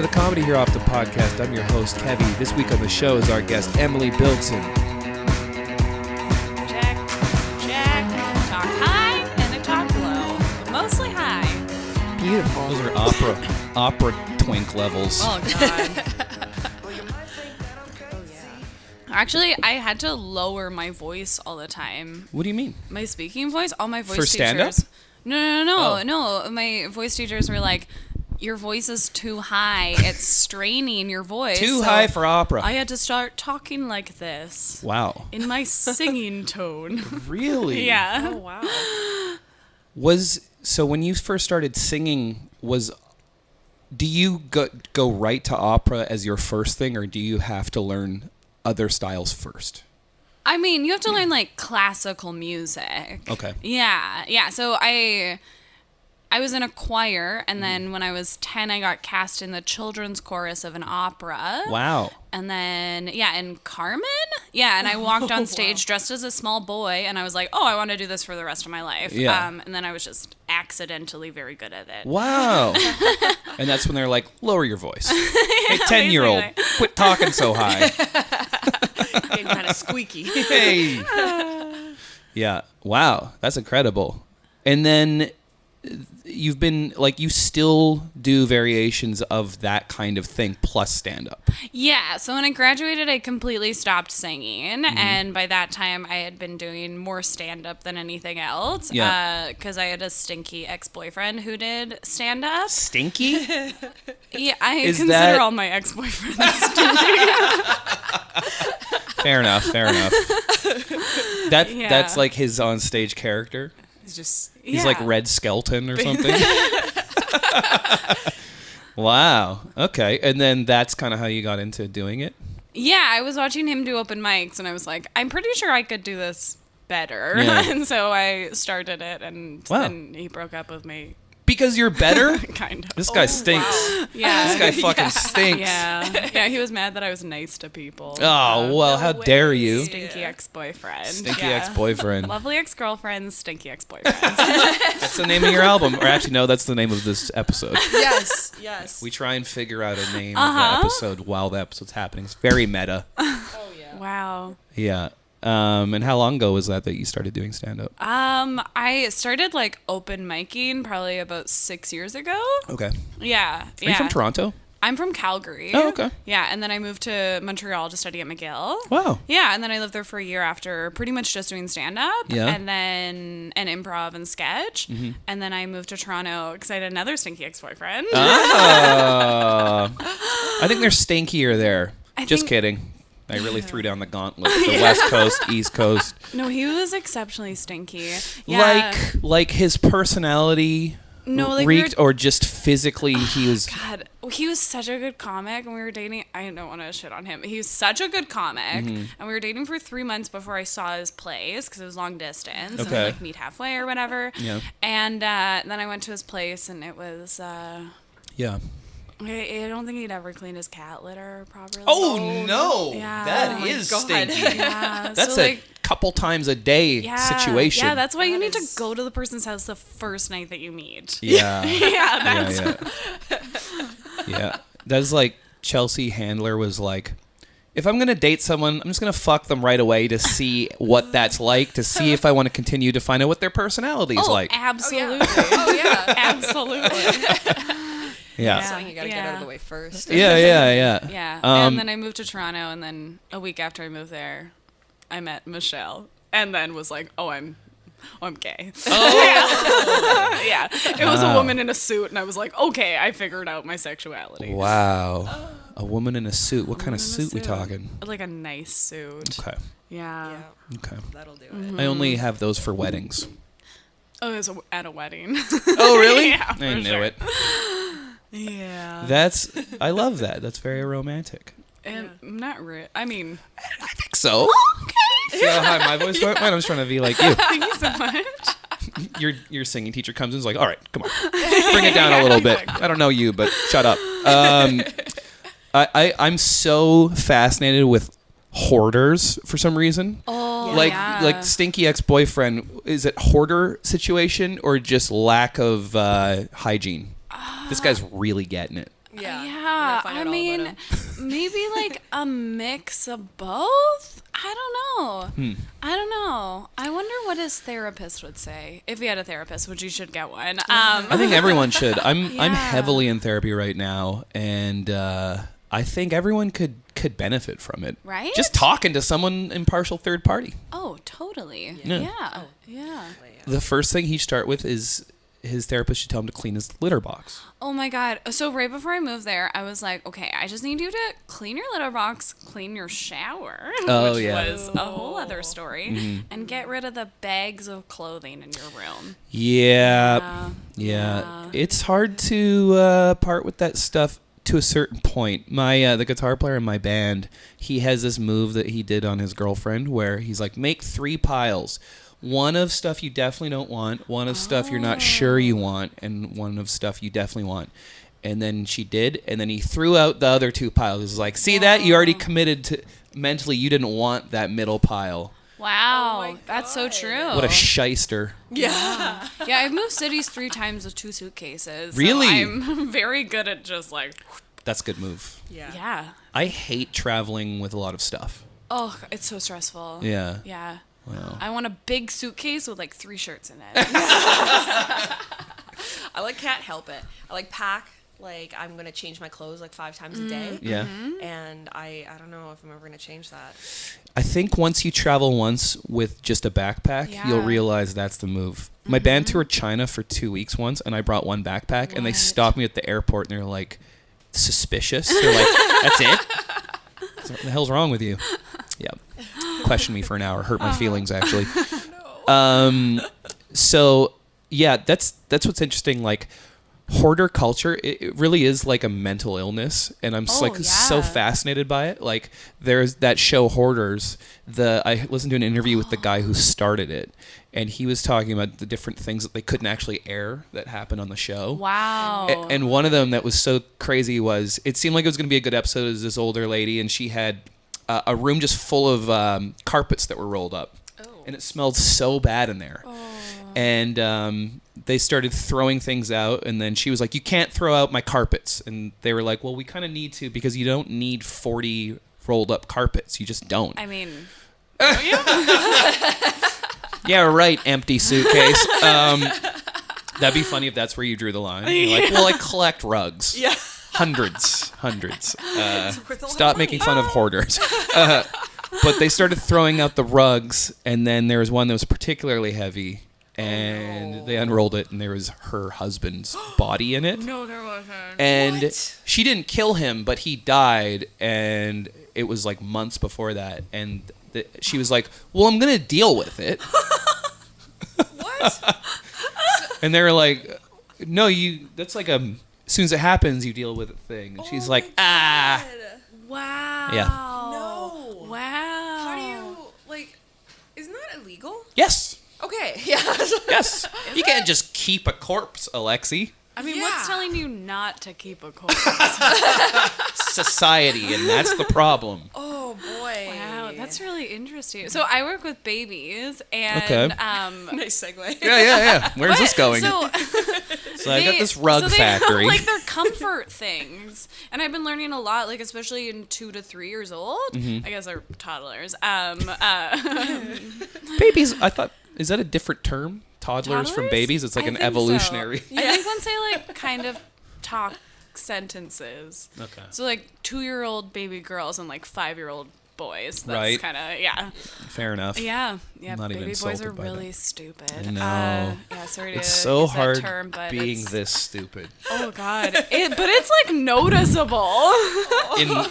The comedy here off the podcast. I'm your host, Kevvy. This week on the show is our guest, Emily Bilton. Check. Talk high and I talk low, but mostly high. Beautiful. Those are opera twink levels. Oh, God. Actually, I had to lower my voice all the time. What do you mean? My speaking voice, all my voice For teachers. stand-up? No. My voice teachers were like, your voice is too high. It's straining your voice. Too high for opera. I had to start talking like this. Wow. In my singing tone. Really? Yeah. Oh, wow. So when you first started singing, do you go right to opera as your first thing, or do you have to learn other styles first? I mean, you have to learn like classical music. Okay. Yeah. So I was in a choir, and then when I was 10, I got cast in the children's chorus of an opera. Wow. And then, in Carmen? Yeah, and I walked on stage dressed as a small boy, and I was like, oh, I want to do this for the rest of my life. Yeah. And then I was just accidentally very good at it. Wow. And that's when they're like, lower your voice. Hey, 10-year-old, quit talking so high. Getting kind of squeaky. Hey. Yeah. Wow. That's incredible. And then you've been you still do variations of that kind of thing plus stand-up. Yeah, so when I graduated, I completely stopped singing, and by that time, I had been doing more stand-up than anything else. Yeah. Because I had a stinky ex-boyfriend who did stand-up. Stinky? Yeah, I Is consider that- all my ex-boyfriends stinky. Fair enough. That's like his on-stage character. He's like Red Skelton or something. Wow. Okay. And then that's kind of how you got into doing it? Yeah, I was watching him do open mics, and I was like, I'm pretty sure I could do this better. Yeah. And so I started it, and Wow. then he broke up with me. Because you're better? Kind of. This guy stinks. Yeah. This guy fucking stinks. Yeah, he was mad that I was nice to people. Oh, well, how dare you? Stinky ex-boyfriend. Stinky Yeah. ex-boyfriend. Lovely ex-girlfriends, stinky ex-boyfriends. That's the name of your album. Or actually, no, that's the name of this episode. Yes. We try and figure out a name of the episode while the episode's happening. It's very meta. Oh, yeah. Wow. Yeah. And how long ago was that you started doing stand-up? I started open micing probably about 6 years ago. Okay. Yeah. Are you from Toronto? I'm from Calgary. Oh, okay. Yeah, and then I moved to Montreal to study at McGill. Wow. Yeah, and then I lived there for a year after pretty much just doing stand-up. Yeah. And then an improv and sketch. Mm-hmm. And then I moved to Toronto because I had another stinky ex-boyfriend. I think they're stinkier there. Just kidding. I really threw down the gauntlet. The West Coast, East Coast. No, he was exceptionally stinky. Yeah. Like his personality reeked, or just physically he was... God, he was such a good comic, and we were dating. I don't want to shit on him. He was such a good comic, and we were dating for 3 months before I saw his plays because it was long distance. Okay. And we'd meet halfway or whatever. Yeah. And then I went to his place, and it was. Yeah. I don't think he'd ever clean his cat litter properly. Oh, no! Yeah. That Oh, is God. stinky. Yeah. That's so, a couple times a day situation. Yeah, that's why you That need is- to go to the person's house the first night that you meet. Yeah. Yeah, that's. Yeah. That's like Chelsea Handler was like, if I'm going to date someone, I'm just going to fuck them right away to see what that's like, to see if I want to continue to find out what their personality is like. Absolutely. Oh, yeah. Absolutely. Yeah. Something you got to get out of the way first. Yeah. Yeah. Um, And then I moved to Toronto, and then a week after I moved there, I met Michelle, and then was like, I'm gay. Oh. Yeah. It was a woman in a suit, and I was like, okay, I figured out my sexuality. Wow. A woman in a suit. What kind of Woman in a suit we talking? Like a nice suit. Okay. Yeah. Yeah. Okay. That'll do it. I only have those for weddings. Oh, it was at a wedding. Oh, really? Yeah, I for knew sure. it. Yeah. I love that. That's very romantic. And not really. I mean, I think so. okay. See how high my voice went? I'm just trying to be like you. Thank you so much. Your singing teacher comes in and is like, all right, come on. Bring it down a little bit. I don't know you, but shut up. I'm so fascinated with hoarders for some reason. Oh, like stinky ex-boyfriend, is it hoarder situation or just lack of hygiene? This guy's really getting it. Yeah. Yeah, We're gonna find I out all about mean, him. maybe like a mix of both. I don't know. I don't know. I wonder what his therapist would say if he had a therapist, which you should get one. I think everyone should. I'm Yeah. heavily in therapy right now, and I think everyone could benefit from it. Right? Just talking to someone impartial third party. Oh, totally. Yeah. Yeah. The first thing he'd start with is his therapist should tell him to clean his litter box. Oh my God. So right before I moved there, I was like, okay, I just need you to clean your litter box, clean your shower, Oh, which yeah. was a whole other story, and get rid of the bags of clothing in your room. Yeah. Yeah. It's hard to part with that stuff to a certain point. My the guitar player in my band, he has this move that he did on his girlfriend where he's like, make 3 piles. One of stuff you definitely don't want, one of stuff you're not sure you want, and one of stuff you definitely want. And then she did, and then he threw out the other 2 piles. He was like, see that? You already committed to mentally you didn't want that middle pile. Wow. Oh my That's so God. true. What a shyster. Yeah. Yeah, I've moved cities 3 times with 2 suitcases. Really? So I'm very good at just like, That's a good move. yeah. I hate traveling with a lot of stuff. Oh, it's so stressful. Yeah. Yeah. Wow. I want a big suitcase with like 3 shirts in it. I like can't help it. I like pack. Like I'm gonna change my clothes like 5 times a day. Yeah. And I don't know if I'm ever gonna change that. I think once you travel once with just a backpack, you'll Yeah. realize that's the move. My band toured China for 2 weeks once, and I brought one backpack, and they What? stopped me at the airport, and they're like, suspicious? They're like, that's it? So what the hell's wrong with you? Yeah. Questioned me for an hour. Hurt my feelings, actually. So, yeah, that's what's interesting. Like, hoarder culture, it really is like a mental illness, and I'm Oh, so yeah. fascinated by it. Like, there's that show Hoarders. I listened to an interview with the guy who started it, and he was talking about the different things that they couldn't actually air that happened on the show. Wow. And one of them that was so crazy was, it seemed like it was going to be a good episode. It was this older lady, and she had a room just full of carpets that were rolled up. Oh. And it smelled so bad in there. And they started throwing things out, and then she was like, you can't throw out my carpets. And they were like, well, we kind of need to, because you don't need 40 rolled up carpets. You just don't. I mean, Yeah, right, empty suitcase. That'd be funny if that's where you drew the line. You're like, well, I collect rugs. Yeah. Hundreds. worth a lot Stop of making money. fun of hoarders. But they started throwing out the rugs, and then there was one that was particularly heavy, and they unrolled it, and there was her husband's body in it. no, there wasn't. And What? she didn't kill him, but he died, and it was like months before that. And she was like, well, I'm going to deal with it. What? And they were like, no, that's like as soon as it happens, you deal with it thing. And she's Oh like, my God. Wow. Yeah. No. Wow. How do you like? Isn't that illegal? yes, Okay. Yeah. yes. You can't just keep a corpse, Alexi. I mean, Yeah. what's telling you not to keep a corpse? Society, and that's the problem. Oh boy. Wow, that's really interesting. So I work with babies, and Okay. Nice segue. Yeah. Where's this going? So, So I got this rug factory. Like they're comfort things, and I've been learning a lot. Like especially in 2 to 3 years old. Mm-hmm. I guess they're toddlers. Babies, I thought, is that a different term? Toddlers from Toddlers? babies? It's like I an think so. evolutionary. I think once they like kind of talk sentences. Okay. So like 2-year-old baby girls and like 5-year-old boys. That's Right. kind of yeah. Fair enough. Yeah. Not even baby boys insulted are by really that. stupid. I know. Yeah, sorry It's to so use that hard term, but being it's, this stupid. Oh god. But it's like noticeable.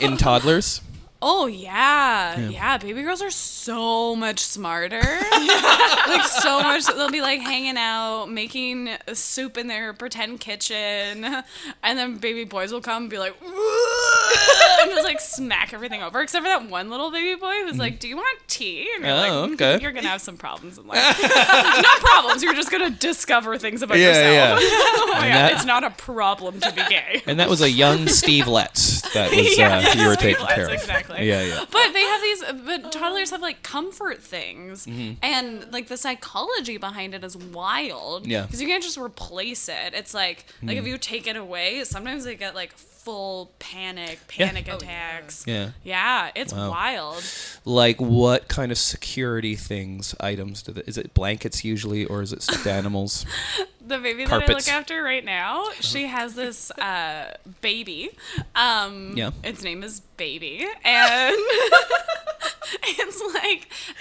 In toddlers? Oh yeah. Yeah. Yeah, baby girls are so much smarter. Like so much. They'll be like hanging out, making soup in their pretend kitchen, and then baby boys will come and be like, and just like smack everything over. Except for that one little baby boy who's like, "Do you want tea?" And you're Oh, like, okay. "You're gonna have some problems in life." Not problems. You're just gonna discover things about yourself. Yeah. Oh, And yeah, that- it's not a problem to be gay. And that was a young Steve Letts that was Yeah, you were Steve taking Letts, care of. exactly. Yeah. But they have these, but toddlers have like comfort things, Mm-hmm. and like the psychology behind it is wild. Yeah. Because you can't just replace it. It's like if you take it away, sometimes they get like full panic attacks. Yeah. Yeah, it's Wow. wild. Like, what kind of security items is it blankets usually, or is it stuffed animals? The baby that I Carpets. look after right now, she has this baby. Yeah. Its name is Baby, and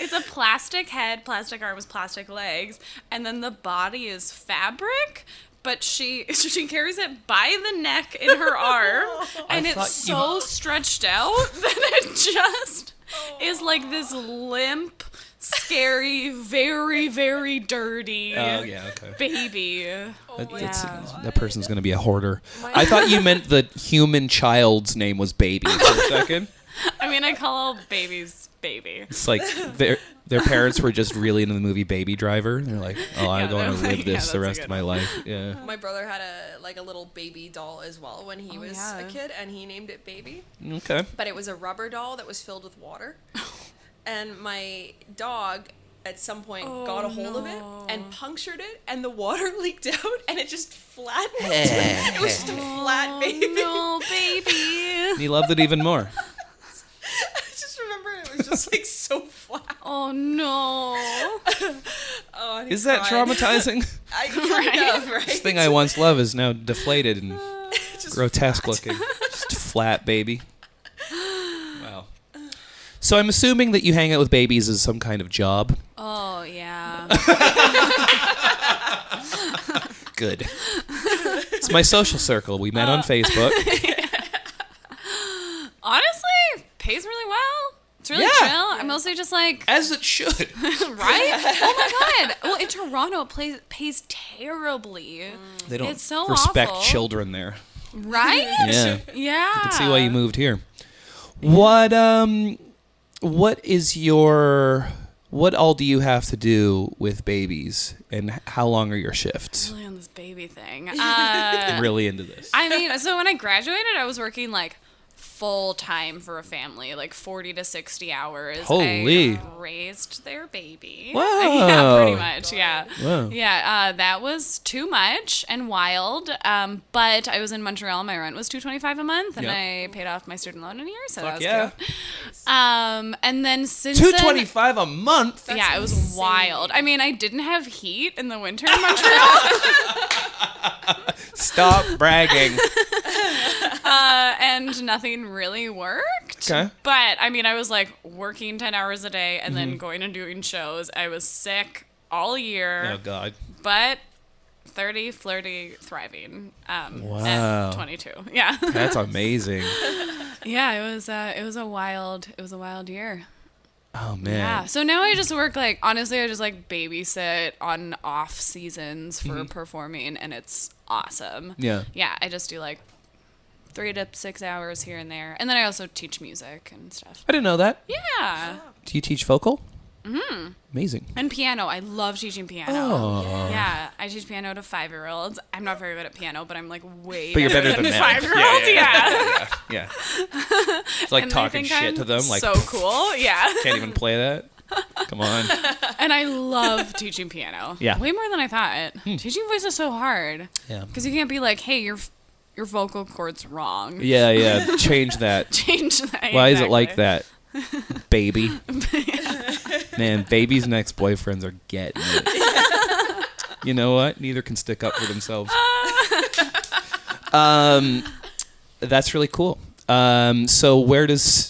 it's a plastic head, plastic arms, plastic legs, and then the body is fabric. But she carries it by the neck in her arm, and it's so stretched out that it just is like this limp, scary, very, very dirty baby. That person's going to be a hoarder. I thought you meant the human child's name was Baby for a second. I mean, I call all babies Baby. It's like their parents were just really into the movie Baby Driver. They're like, oh, I'm going to live this the rest of my life. Yeah. My brother had a little baby doll as well when he was a kid, and he named it Baby. Okay. But it was a rubber doll that was filled with water. And my dog at some point got a hold of it and punctured it, and the water leaked out, and it just flattened. It was just a flat baby. No, baby. He loved it even more. I just remember it was just like so flat. Oh no. And Is he that cried. traumatizing? I kind of, right? This thing I once loved is now deflated and Just grotesque flat. looking. Just flat baby. Wow. So I'm assuming that you hang out with babies as some kind of job. Oh yeah. Good. It's my social circle. We met on Facebook. Honestly, pays really well. It's really chill. I'm mostly just like, As it should. right? Oh my god. Well, in Toronto, it pays terribly. They don't It's so respect awful. children there. Right? Yeah. Yeah. I can see why you moved here. What all do you have to do with babies, and how long are your shifts? Really on this baby thing. I'm really into this. I mean, so when I graduated, I was working like full time for a family, like 40 to 60 hours. Holy. I raised their baby. Wow. Yeah, pretty much. Yeah. Wow. Yeah. That was too much and wild. But I was in Montreal. My rent was $225 a month, and Yep. I paid off my student loan in a year, so Fuck that was yeah. good. And then since then, $225 a month? yeah, it was insane. wild. I mean, I didn't have heat in the winter in Montreal. Stop bragging. And nothing really worked. Okay. But I mean, I was like working 10 hours a day and Mm-hmm. then going and doing shows. I was sick all year, Oh, God. but 30, flirty, thriving. Wow. At 22. Yeah. That's amazing. Yeah, it was a wild year. Oh, man. Yeah. So now I just work like, honestly, I just like babysit on off seasons for performing, and it's awesome. Yeah. Yeah. I just do like 3 to 6 hours here and there. And then I also teach music and stuff. I didn't know that. Yeah. Do you teach vocal? Mm-hmm. Amazing. And piano. I love teaching piano. Oh. Yeah. I teach piano to 5-year-olds. I'm not very good at piano, but I'm like way But you're better than them. 5-year-olds. Yeah. Yeah. It's like And they talking think shit I'm to them. Like, so cool. Yeah. can't even play that. Come on. And I love teaching piano. Yeah. Way more than I thought. Teaching voice is so hard. Yeah. Because you can't be like, hey, your vocal cord's wrong. Yeah. Change that. Change that. Why is it exactly. like that? Baby. Man, babies and ex-boyfriends are getting it. You know what? Neither can stick up for themselves. That's really cool. So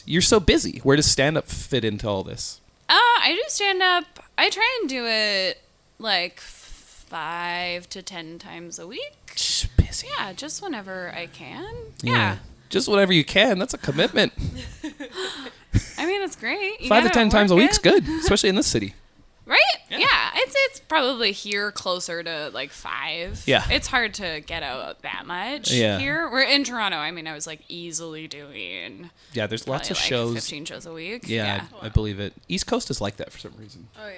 you're so busy. Where does stand-up fit into all this? I do stand up. I try and do it like 5 to 10 times a week. Just busy. Yeah, just whenever I can. Yeah. Just whatever you can. That's a commitment. I mean, it's great. You 5 to gotta 10 times a work week's it. good, especially in this city. Right? Yeah. It's probably here closer to like 5. Yeah. It's hard to get out that much here. We're in Toronto. I mean, I was like easily doing Yeah, there's lots of probably, shows. 15 shows a week. Yeah, I believe it. East Coast is like that for some reason. Oh, yeah.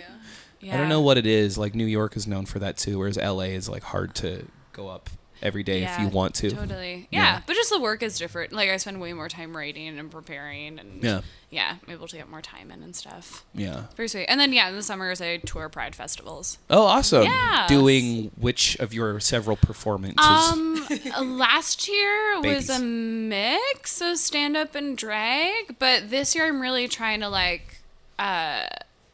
Yeah. I don't know what it is. Like New York is known for that too, whereas LA is like hard to go up. every day if you want to. Totally. Yeah, but just the work is different. Like I spend way more time writing and preparing, and I'm able to get more time in and stuff. Yeah. Very sweet. And then in the summers I tour Pride festivals. Oh, awesome. Yeah. Doing which of your several performances? Last year was a mix of stand-up and drag, but this year I'm really trying to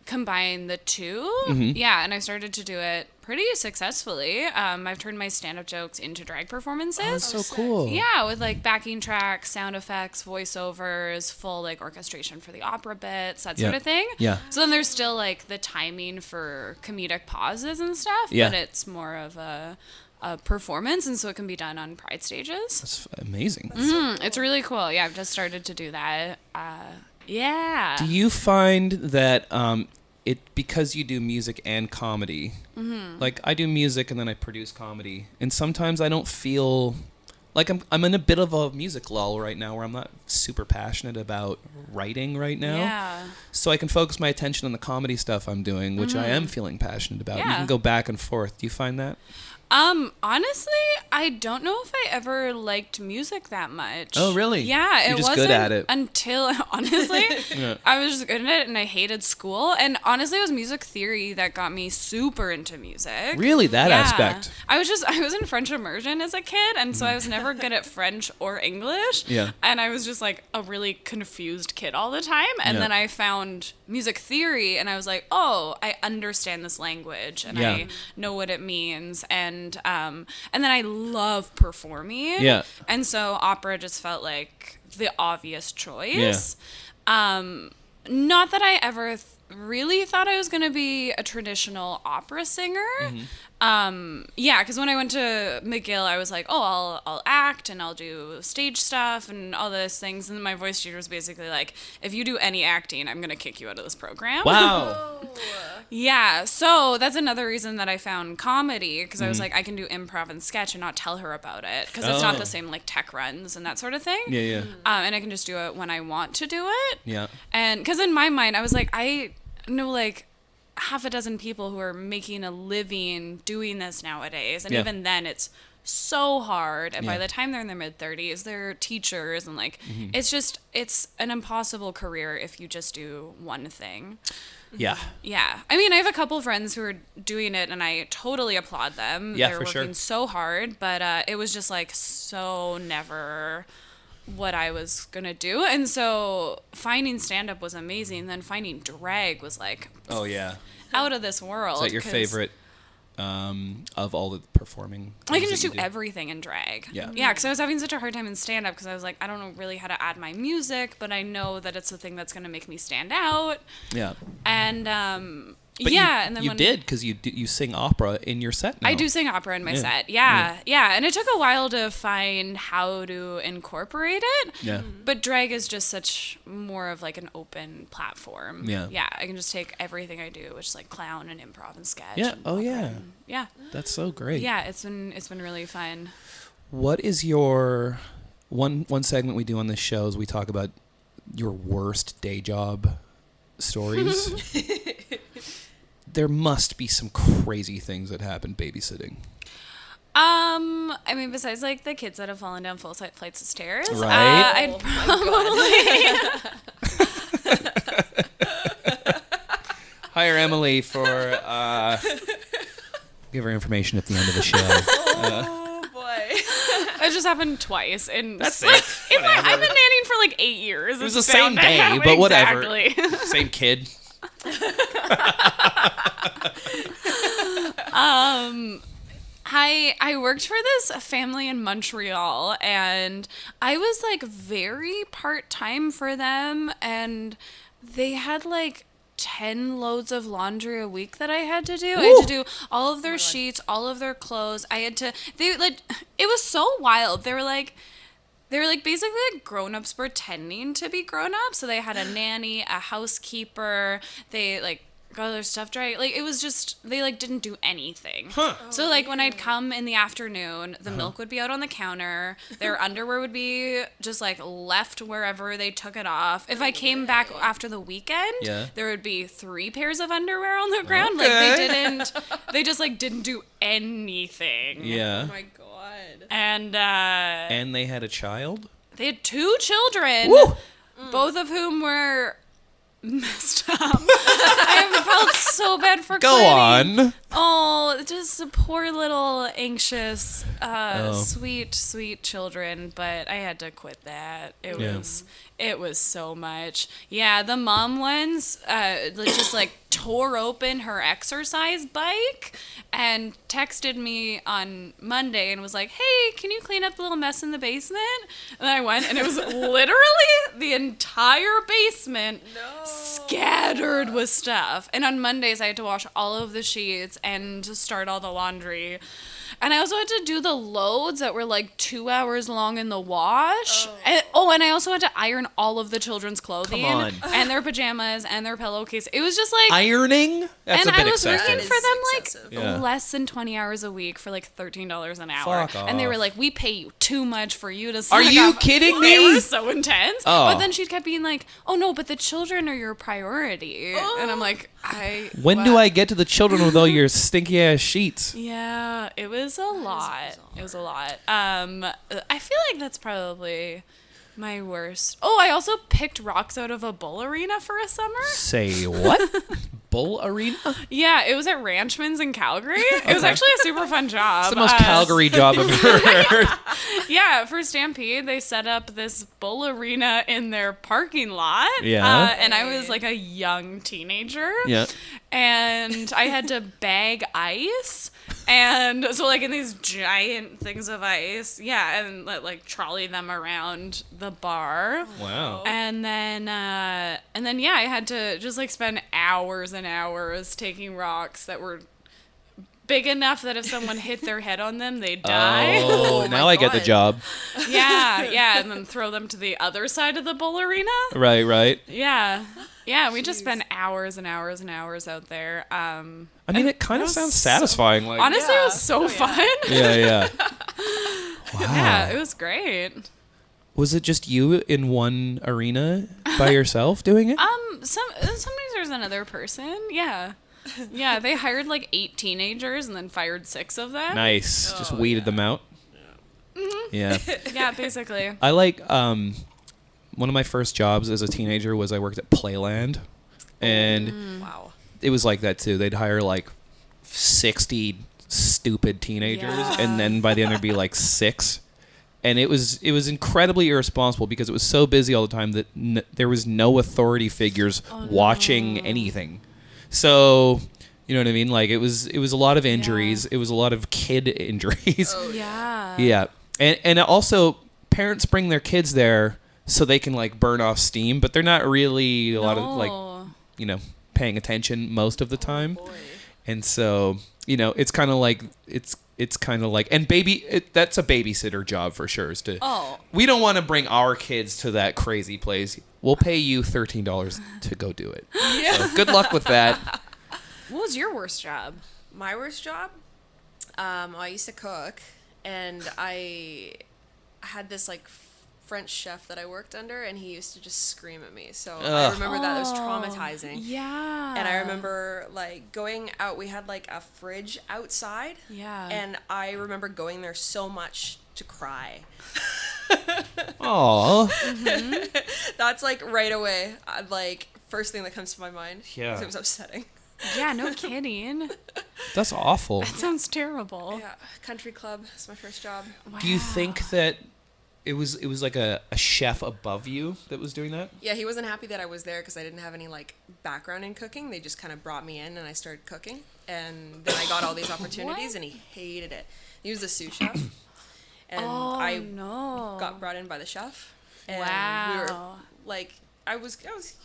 combine the two. Mm-hmm. Yeah, and I started to do it pretty successfully. I've turned my stand-up jokes into drag performances. Oh, that's so cool. Yeah, with backing tracks, sound effects, voiceovers, full orchestration for the opera bits, that sort of thing. Yeah. So then there's still the timing for comedic pauses and stuff, but it's more of a performance, and so it can be done on Pride stages. That's amazing. That's so cool. It's really cool. Yeah, I've just started to do that. Yeah. Do you find that because you do music and comedy, I do music and then I produce comedy, and sometimes I don't feel like I'm in a bit of a music lull right now where I'm not super passionate about writing right now. Yeah. So I can focus my attention on the comedy stuff I'm doing, which I am feeling passionate about. Yeah. You can go back and forth. Do you find that? Honestly, I don't know if I ever liked music that much. Oh, really? Yeah, You're just good at it. Until, honestly, I was just good at it and I hated school. And honestly, it was music theory that got me super into music. Really? That aspect? I was in French immersion as a kid, and so I was never good at French or English. Yeah. And I was just a really confused kid all the time. And then I found music theory and I was like, oh, I understand this language and I know what it means. And then I love performing. Yeah. And so opera just felt like the obvious choice. Yeah. Not that I ever really thought I was going to be a traditional opera singer. Because when I went to McGill, I was like, oh, I'll act and I'll do stage stuff and all those things. And then my voice teacher was basically like, if you do any acting, I'm going to kick you out of this program. Wow. Yeah, so that's another reason that I found comedy, because I was like, I can do improv and sketch and not tell her about it, because it's not the same tech runs and that sort of thing. Yeah, yeah. And I can just do it when I want to do it. Yeah. And because in my mind, I was like, I know half a dozen people who are making a living doing this nowadays, and even then it's so hard, and by the time they're in their mid-30s they're teachers, and it's an impossible career if you just do one thing. Yeah. I mean, I have a couple friends who are doing it and I totally applaud them. They're working so hard, but it was just so never what I was gonna do. And so finding stand-up was amazing, then finding drag was out of this world. Is that your favorite of all the performing? I can just do everything in drag. Yeah, because I was having such a hard time in stand-up because I was like, I don't know really how to add my music, but I know that it's the thing that's gonna make me stand out. Yeah. And but and then you did, because you sing opera in your set now. I do sing opera in my set. Yeah. And it took a while to find how to incorporate it. Yeah. But drag is just such more of an open platform. Yeah. Yeah, I can just take everything I do, which is clown and improv and sketch. Yeah. Yeah. That's so great. Yeah, it's been really fun. What is your one segment we do on this show is we talk about your worst day job stories. There must be some crazy things that happen babysitting. I mean, besides the kids that have fallen down full flights of stairs, right? I'd probably hire Emily for give her information at the end of the show. Oh boy, that just happened twice, and that's it. I've been nannying for 8 years. It was the same day, but whatever. Same kid. I worked for this family in Montreal, and I was very part-time for them, and they had 10 loads of laundry a week that I had to do. Ooh. I had to do all of their sheets, all of their clothes. It was so wild. They were basically grown-ups pretending to be grown-ups. So they had a nanny, a housekeeper. They got their stuff dry. It was just, they didn't do anything. Huh. So when I'd come in the afternoon, the milk would be out on the counter. Their underwear would be just left wherever they took it off. If I came back after the weekend, there would be 3 pairs of underwear on the ground. Okay. They just didn't do anything. Yeah. Oh my God. And they had a child? They had 2 children, Woo! both of whom were messed up. I felt so bad for Go quitting. on. Oh, just the poor little anxious, sweet children. But I had to quit that. It was so much. Yeah, the mom ones just like tore open her exercise bike and texted me on Monday and was like, "Hey, can you clean up the little mess in the basement?" And I went, and it was literally the entire basement scattered with stuff. And on Mondays, I had to wash all of the sheets and just start all the laundry. And I also had to do the loads that were like 2 hours long in the wash. And I also had to iron all of the children's clothing Come on. and their pajamas and their pillowcase. It was just like Ironing? That's and a bit I was excessive. working for them like excessive. less than 20 hours a week for like $13 an hour. Fuck And they off. were like, "We pay you too much for you to Are suck you up." kidding They me? were so intense. Oh. But then she kept being like, "Oh no, but the children are your priority." And I'm like, When do I get to the children with all your stinky ass sheets? Yeah, it was a lot. It was a lot. I feel like that's probably my worst. Oh, I also picked rocks out of a bull arena for a summer. Say what? Bull arena? Yeah, it was at Ranchman's in Calgary. It was Okay. actually a super fun job. It's the most Calgary job I've ever heard. Yeah, for Stampede, they set up this bull arena in their parking lot. Yeah. And I was like a young teenager. Yeah. And I had to bag ice. And so, like, in these giant things of ice. Yeah, and like trolley them around the bar. Wow. And then, yeah, I had to just like spend hours and hours taking rocks that were big enough that if someone hit their head on them, they'd die. Oh, Oh now my I get the God. job. Yeah, and then throw them to the other side of the bull arena. Right. Yeah, we just spent hours and hours and hours out there. I mean, it kind of was sounds so- satisfying. Like, Honestly, it was Yeah. so fun. yeah. Wow. Yeah, it was great. Was it just you in one arena by yourself doing it? Sometimes there's another person. Yeah, they hired like 8 teenagers and then fired 6 of them. Nice. Just weeded them out. Yeah. Yeah, basically. I like one of my first jobs as a teenager was I worked at Playland, and Wow. it was like that too. They'd hire like 60 stupid teenagers, Yeah. and then by the end there'd be like 6. And it was incredibly irresponsible because it was so busy all the time that there was no authority figures watching anything. So, you know what I mean? Like it was a lot of injuries. It was a lot of kid injuries. Yeah. Yeah. And also parents bring their kids there so they can like burn off steam, but they're not really a lot of like, you know, paying attention most of the time. Boy. And so, you know, it's kind of like and that's a babysitter job for sure is to we don't want to bring our kids to that crazy place. We'll pay you $13 to go do it. Yeah. So good luck with that. What was your worst job? My worst job? I used to cook, and I had this like French chef that I worked under, and he used to just scream at me. So I remember that it was traumatizing. Yeah. And I remember like going out. We had like a fridge outside. Yeah. And I remember going there so much to cry. Aw. That's like right away. Like first thing that comes to my mind. Yeah. 'Cause it was upsetting. Yeah, no kidding. That's awful. That sounds terrible. Yeah. Country club is my first job. Wow. Do you think that it was like a chef above you that was doing that? Yeah, he wasn't happy that I was there because I didn't have any like background in cooking. They just kind of brought me in and I started cooking, and then I got all these opportunities, and he hated it. He was the sous chef, and I got brought in by the chef. And we were Wow. like, he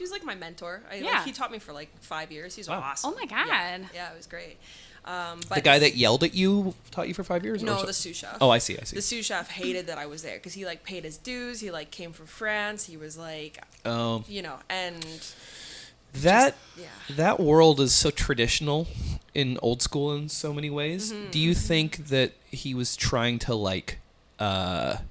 was like my mentor. Yeah. Like, he taught me for like 5 years. He's awesome. Oh my God. Yeah, it was great. But The guy that yelled at you taught you for 5 years? no, or the sous chef. Oh, I see. The sous chef hated that I was there because he like paid his dues. He like came from France. He was like, Oh. you know, and That yeah. that world is so traditional in old school in so many ways. Mm-hmm. Do you think that he was trying to like that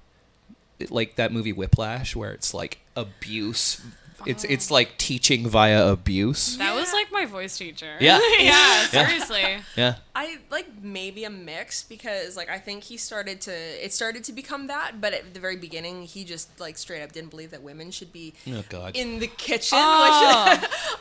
movie Whiplash where it's like abuse It's like teaching via abuse. That was like my voice teacher. Yeah. Yeah, seriously. Yeah. I like maybe a mix because like I think it started to become that, but at the very beginning he just like straight up didn't believe that women should be Oh God. in the kitchen. Which,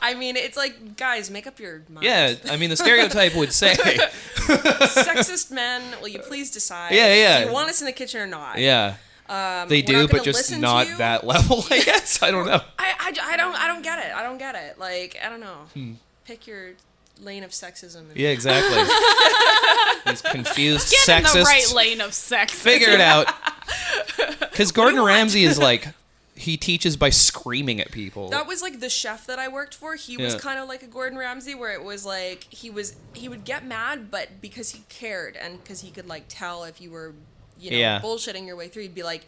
I mean, it's like, guys, make up your mind. Yeah, I mean the stereotype would say. Sexist men, will you please decide? Yeah. Do you want us in the kitchen or not? Yeah. They we're do, not but gonna just listen to not you. that level, I guess. I don't know. I don't get it. I don't get it. Like, I don't know. Pick your lane of sexism. And Yeah, exactly. These confused Get sexists. in the right lane of sex. Figure it out. Because Gordon Ramsay is like, he teaches by screaming at people. That was like the chef that I worked for. He was Yeah. kind of like a Gordon Ramsay, where it was like he would get mad, but because he cared and because he could like tell if you were, Yeah. bullshitting your way through, he'd be like,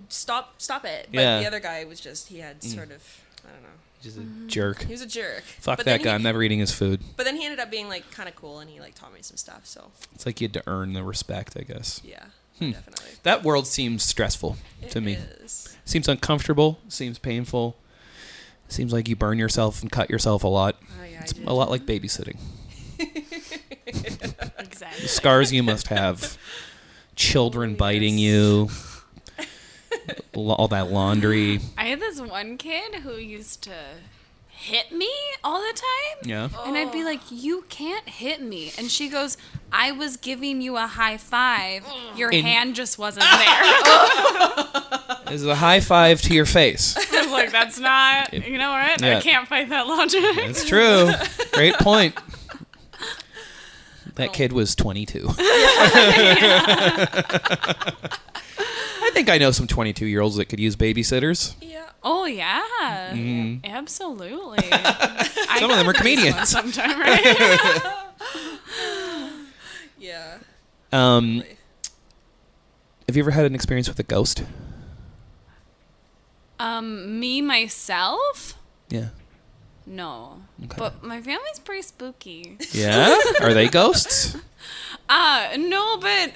stop it. But Yeah. the other guy was just, he had sort of, I don't know. Just a jerk. He was a jerk. Fuck But that then guy. I'm never eating his food. But then he ended up being like kind of cool, and he like taught me some stuff. So It's like you had to earn the respect, I guess. yeah, definitely. That world seems stressful to me. It is. Seems uncomfortable. Seems painful. Seems like you burn yourself and cut yourself a lot. Oh yeah, It's a lot like babysitting. Exactly. The scars you must have. Children biting you. All that laundry. I had this one kid who used to hit me all the time. Yeah. And I'd be like, you can't hit me. And she goes, I was giving you a high five. Your hand just wasn't there. This is a high five to your face. I was like, that's not, you know what? Yeah. I can't fight that logic. It's true. Great point. That kid was 22. I think I know some 22-year-olds that could use babysitters. Yeah. Oh, yeah. Absolutely. Some of them are comedians. Sometime, right? Yeah. Have you ever had an experience with a ghost? Me, myself? Yeah. No. Okay. But my family's pretty spooky. Yeah? Are they ghosts? No, but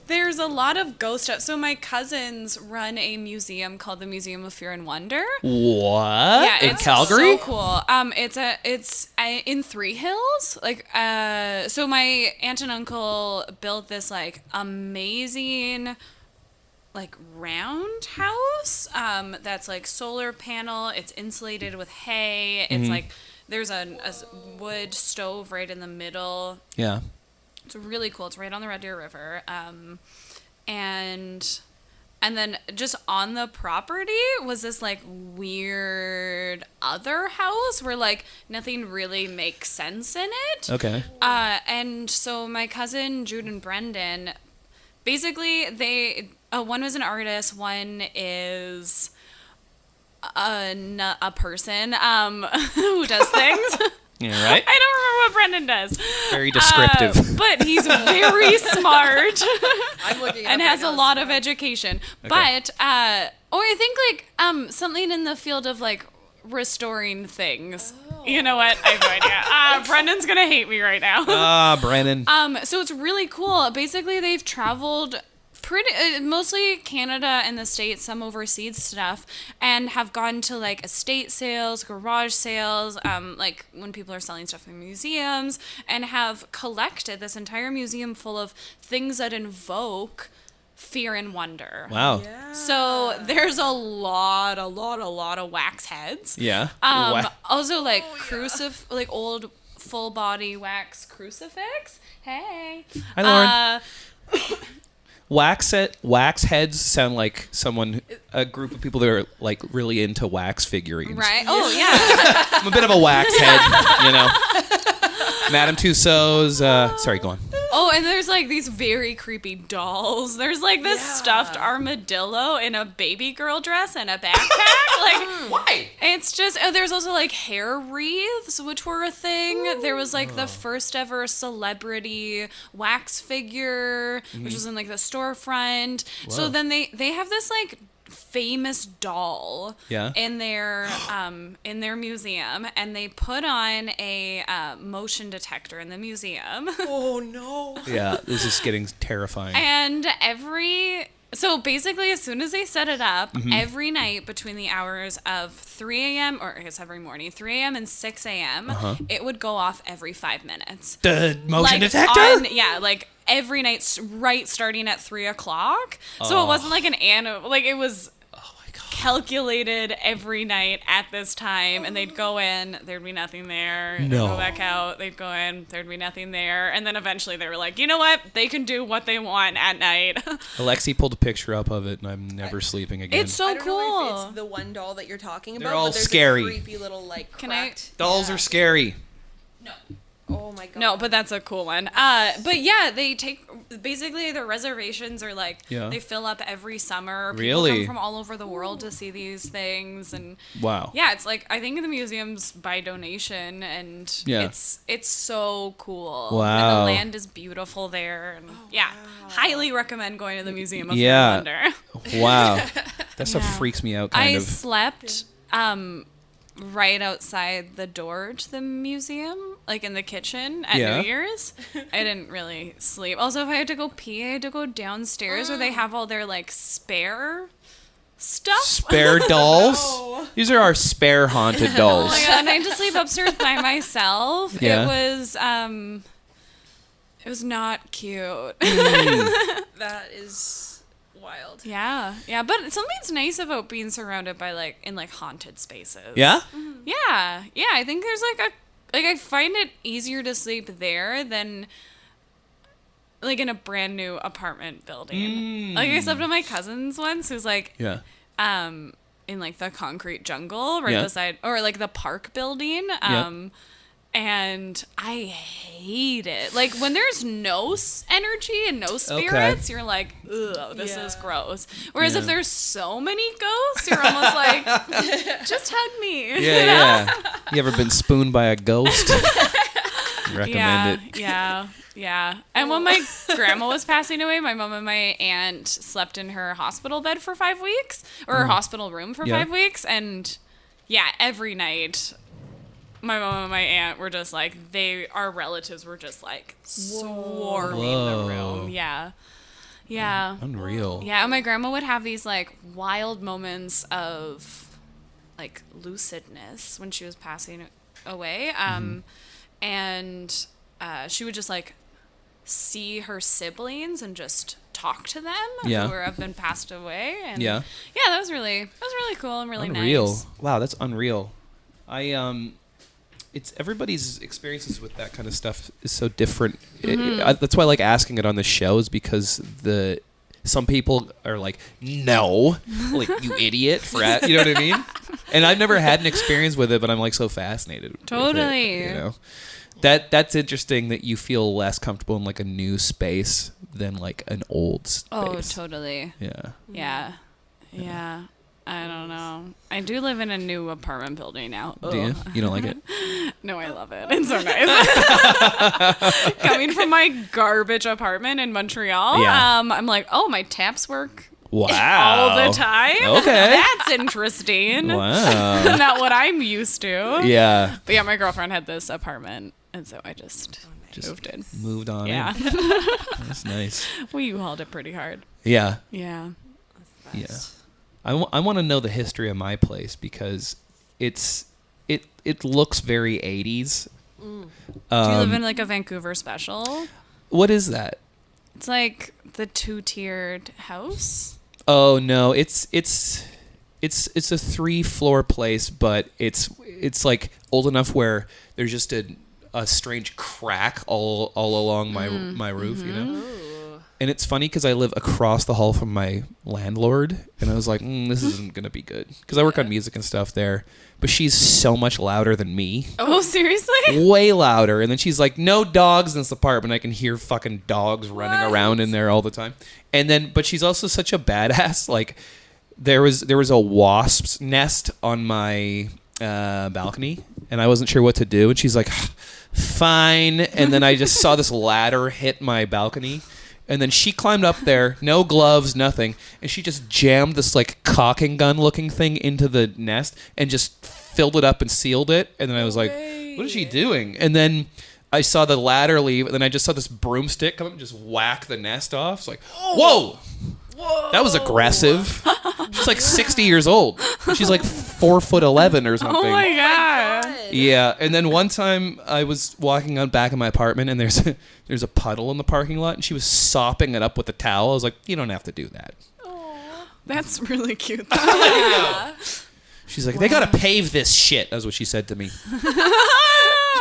there's a lot of ghost stuff. So my cousins run a museum called the Museum of Fear and Wonder. What? Yeah, In it's Calgary? so cool. It's in Three Hills. Like, so my aunt and uncle built this like amazing like roundhouse that's like solar panel. It's insulated with hay. It's like there's a wood stove right in the middle. Yeah. It's really cool. It's right on the Red Deer River. And then just on the property was this like weird other house where like nothing really makes sense in it. Okay. And so my cousin Jude and Brendan, basically they one was an artist, one is a person who does things. Yeah, right? I don't remember what Brendan does. Very descriptive. But he's very smart I'm looking and up has right a now, lot so- of education. Okay. But I think like something in the field of like restoring things. You know what? I have no idea. Brendan's gonna hate me right now. Brennan. So it's really cool. Basically, they've traveled mostly Canada and the States, some overseas stuff, and have gone to like estate sales, garage sales, like when people are selling stuff in museums, and have collected this entire museum full of things that invoke fear and wonder. Wow. Yeah. So there's a lot of wax heads. Yeah. Also like like old full body wax crucifix. Hey. Hi, Lauren. Wax heads sound like a group of people that are like really into wax figurines. Right. Oh yeah. I'm a bit of a wax head, you know. Madame Tussauds. Sorry, go on. Oh, and there's like these very creepy dolls. There's like this stuffed armadillo in a baby girl dress and a backpack. Like, why? It's just, there's also like hair wreaths, which were a thing. There was like the first ever celebrity wax figure, which was in like the storefront. So Whoa. then they have this like famous doll in their museum, and they put on a motion detector in the museum. Oh no. Yeah, this is getting terrifying. And every So basically, as soon as they set it up, every night between the hours of 3 a.m. or I guess every morning, 3 a.m. and 6 a.m., it would go off every 5 minutes. The motion Like, detector? like every night, starting at 3 o'clock. So it wasn't like like it was calculated every night at this time, and they'd go in, there'd be nothing there. They'd go back out, they'd go in, there'd be nothing there, and then eventually they were like, you know what? They can do what they want at night. Alexi pulled a picture up of it, and I'm never sleeping again. It's so I don't cool. know if it's the one doll that you're talking about. They're all but there's scary. A creepy little like Can I- cracked. Dolls are scary. No. Oh my god. No, but that's a cool one. But yeah, they take basically their reservations are like they fill up every summer. People Really? come from all over the world to see these things, and Wow. yeah, it's like I think the museum's by donation, and it's so cool. Wow. And the land is beautiful there, and highly recommend going to the museum if you're Yeah. in Wonder. Wow. That stuff freaks me out kind I of. slept right outside the door to the museum, like in the kitchen at New Year's. I didn't really sleep. Also, if I had to go pee, I had to go downstairs where they have all their like spare stuff. Spare dolls? These are our spare haunted Oh dolls. my god! And I had to sleep upstairs by myself. Yeah. It was not cute. That is wild. Yeah, but something's nice about being surrounded by like haunted spaces. Yeah? Yeah. I think there's I find it easier to sleep there than like in a brand new apartment building. Like I slept with my cousins once, who's like, Yeah. in like the concrete jungle right beside, or like the park building. And I hate it. Like when there's no energy and no spirits, you're like, ugh, this is gross. Whereas if there's so many ghosts, you're almost like, just hug me. Yeah. You ever been spooned by a ghost? Recommend it. Yeah. And when my grandma was passing away, my mom and my aunt slept in her hospital bed for 5 weeks, or her hospital room for 5 weeks. And every night, my mom and my aunt were just like, our relatives were just like swarming the room. Yeah. Unreal. Yeah, and my grandma would have these like wild moments of like lucidness when she was passing away. And she would just like see her siblings and just talk to them who have been passed away. And that was really cool and really Unreal. nice. Wow, that's unreal. It's everybody's experiences with that kind of stuff is so different. That's why I like asking it on the shows, because some people are like, no, like, you idiot, frat, you know what I mean? And I've never had an experience with it, but I'm like so fascinated. Totally. With it, you know? That's interesting that you feel less comfortable in like a new space than like an old space. Oh, totally. Yeah. Yeah. I don't know. I do live in a new apartment building now. Do you? You don't like it? No, I love it. It's so nice. Coming from my garbage apartment in Montreal, I'm like, oh, my taps work Wow. all the time. Okay. That's interesting. Wow. Not what I'm used to. Yeah. But yeah, my girlfriend had this apartment, and so I just moved in. Moved on Yeah. in. That's nice. We hauled it pretty hard. Yeah. Yeah. Yeah. I want to know the history of my place, because it looks very 80s. Do you live in like a Vancouver special? What is that? It's like the 2-tiered house. Oh no, it's a 3-floor place, but it's like old enough where there's just a strange crack all along my roof, you know. And it's funny because I live across the hall from my landlord, and I was like, this isn't gonna be good, because I work on music and stuff there. But she's so much louder than me. Oh, seriously? Way louder. And then she's like, no dogs in this apartment. I can hear fucking dogs running around in there all the time. And then, but she's also such a badass. Like, there was a wasp's nest on my balcony, and I wasn't sure what to do. And she's like, fine. And then I just saw this ladder hit my balcony. And then she climbed up there, no gloves, nothing, and she just jammed this like caulking gun looking thing into the nest and just filled it up and sealed it. And then I was like, what is she doing? And then I saw the ladder leave, and then I just saw this broomstick come up and just whack the nest off. It's like, whoa! Whoa. That was aggressive. She's like 60 years old. She's like 4'11" or something. Oh my god. Yeah, and then one time I was walking on back of my apartment, and there's a puddle in the parking lot, and she was sopping it up with a towel. I was like, you don't have to do that. That's really cute. Yeah. She's like, they gotta pave this shit. That's what she said to me.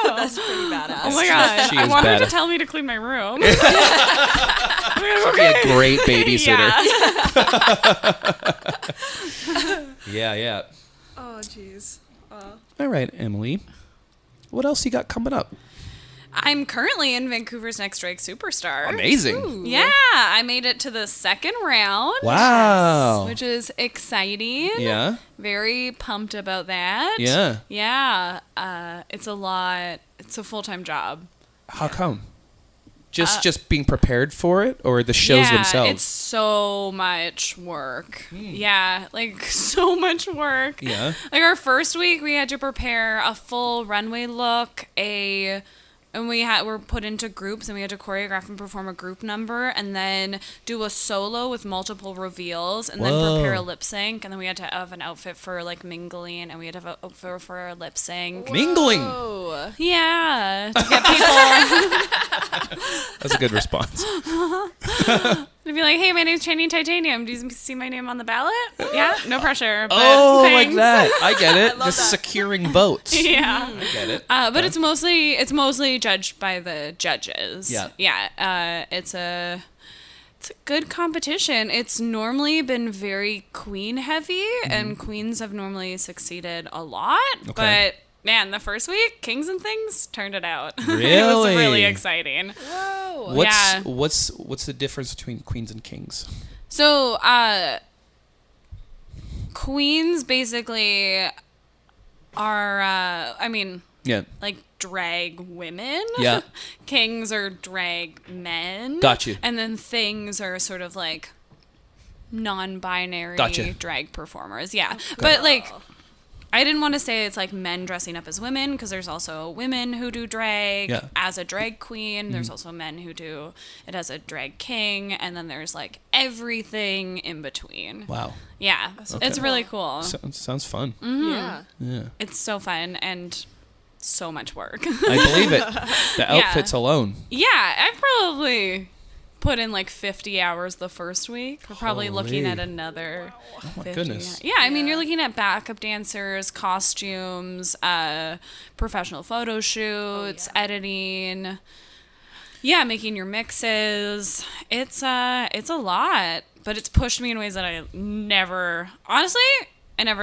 That's pretty badass. Oh my god. She I is want her to badass. tell me to clean my room. She'd be a great babysitter. Yeah. Oh, jeez. All right, Emily. What else you got coming up? I'm currently in Vancouver's Next Drag Superstar. Amazing. Yeah, I made it to the second round. Wow. Which is exciting. Yeah. Very pumped about that. Yeah. Yeah. It's a lot. It's a full-time job. How come? Just being prepared for it, or the shows yeah, themselves? it's so much work. Yeah, like so much work. Yeah. Like our first week, we had to prepare a full runway look, and we're put into groups, and we had to choreograph and perform a group number, and then do a solo with multiple reveals, and then prepare a lip sync, and then we had to have an outfit for like mingling, and we had to have an outfit for a lip sync. Mingling. Oh. Yeah, to get people. That's a good response. To be like, hey, my name's Channing Titanium. Do you see my name on the ballot? Yeah, no pressure. But Oh, thanks. like that. I get it. love Just that. securing votes. Yeah. I get it. But it's mostly judged by the judges. Yeah. Yeah. It's a good competition. It's normally been very queen heavy, and queens have normally succeeded a lot. Okay. But man, the first week, Kings and Things turned it out. It was Really? really exciting. Whoa. Yeah. What's the difference between queens and kings? So, queens basically are, Yeah. like drag women. Yeah. Kings are drag men. Got you. And then things are sort of like non-binary Gotcha. drag performers. Yeah. But like, I didn't want to say it's like men dressing up as women, because there's also women who do drag Yeah. as a drag queen. There's also men who do it as a drag king, and then there's like everything in between. Wow. Yeah, it's really cool. Sounds fun. Yeah. Yeah. It's so fun and so much work. I believe it. The outfits alone. Yeah, I've probably put in like 50 hours the first week. We're probably looking Holy. at another Oh my 50. goodness. Yeah, I mean, you're looking at backup dancers, costumes, professional photo shoots, editing. Yeah, making your mixes. It's a lot, but it's pushed me in ways that I never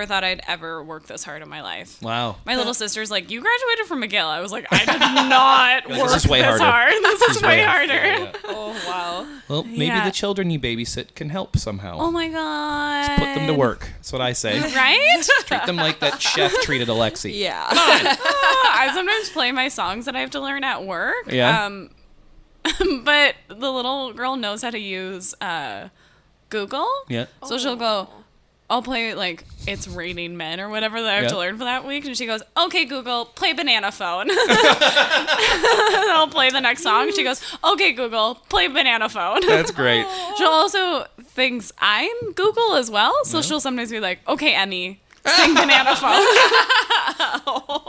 thought I'd ever work this hard in my life. Wow. My little sister's like, you graduated from McGill. I was like, I did not work This is way harder. hard. This is way harder. Yeah. Oh, wow. Well, maybe Yeah. the children you babysit can help somehow. Oh my god. Put them to work. That's what I say. Right? Treat them like that chef treated Alexi. Yeah. I sometimes play my songs that I have to learn at work. Yeah. But the little girl knows how to use Google. Yeah. So she'll go, I'll play like It's Raining Men or whatever that I have to Yeah. learn for that week. And she goes, okay, Google, play Banana Phone. I'll play the next song. She goes, okay, Google, play Banana Phone. That's great. She'll also thinks I'm Google as well. So she'll sometimes be like, okay, Emmy, sing Banana Phone.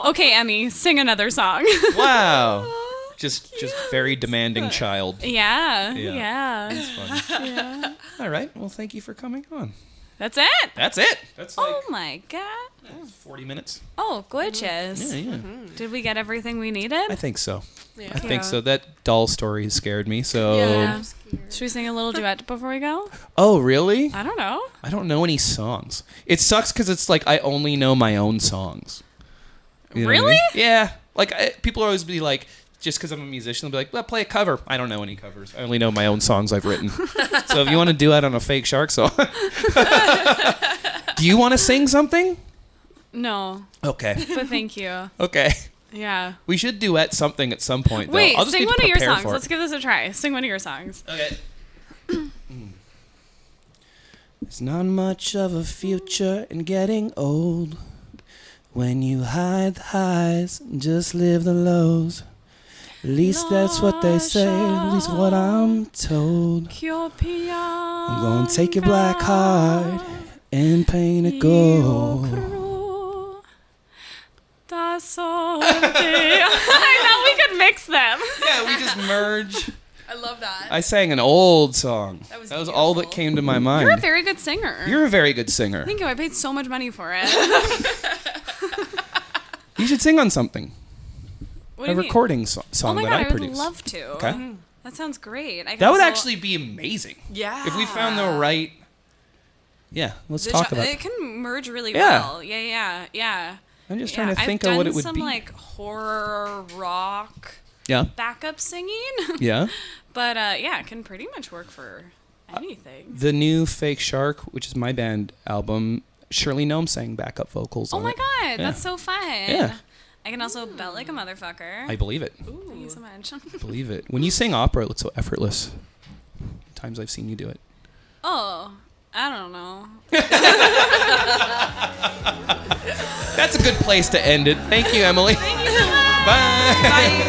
Okay, Emmy, sing another song. Wow. Just very demanding child. Yeah. Yeah. Yeah. Fun. All right. Well, thank you for coming on. That's it. That's it. That's like Oh my god. 40 minutes. Oh, gorgeous. Yeah. Did we get everything we needed? I think so. Yeah. I think so. That doll story scared me. So. Yeah. Should we sing a little duet before we go? Oh, really? I don't know. I don't know any songs. It sucks because it's like I only know my own songs. You know what I Really? mean? Yeah. Like people always be like, just because I'm a musician, they'll be like, well, play a cover. I don't know any covers. I only know my own songs I've written. So if you want to do that on a fake shark song. Do you want to sing something? No, Okay. but thank you. Okay. Yeah. We should duet something at some point, though. Wait, I'll just sing need to one of your prepare songs. for it. Let's give this a try. Sing one of your songs. Okay. There's not much of a future in getting old. When you hide the highs and just live the lows. At least that's what they say. At least what I'm told. I'm gonna take your black heart and paint it gold. I thought we could mix them. Yeah, we just merge. I love that. I sang an old song. That was all that came to my mind. You're a very good singer. You're a very good singer. Thank you. I paid so much money for it. You should sing on something. What do A you mean? recording song Oh my that God, I I would produce. love to. Okay. That sounds great. That would actually be amazing. Yeah. If we found the right... Yeah, let's talk about it. It can merge really Yeah. well. Yeah. I'm just trying to think of what it would I've be. done some like horror rock Yeah. backup singing. Yeah. But yeah, it can pretty much work for anything. The new Fake Shark, which is my band album, Shirley Gnome sang backup vocals Oh on my it. God, Yeah. that's so fun. Yeah. I can also belt like a motherfucker. I believe it. Thank you so much. Believe it. When you sing opera, it looks so effortless. Times I've seen you do it. Oh, I don't know. That's a good place to end it. Thank you, Emily. Thank you so much. Bye.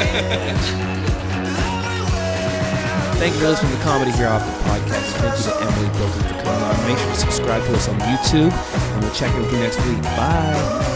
Thank you for listening to Comedy Here Off the Podcast. Thank you to Emily Bilton for coming on. Make sure to subscribe to us on YouTube, and we'll check in with you next week. Bye.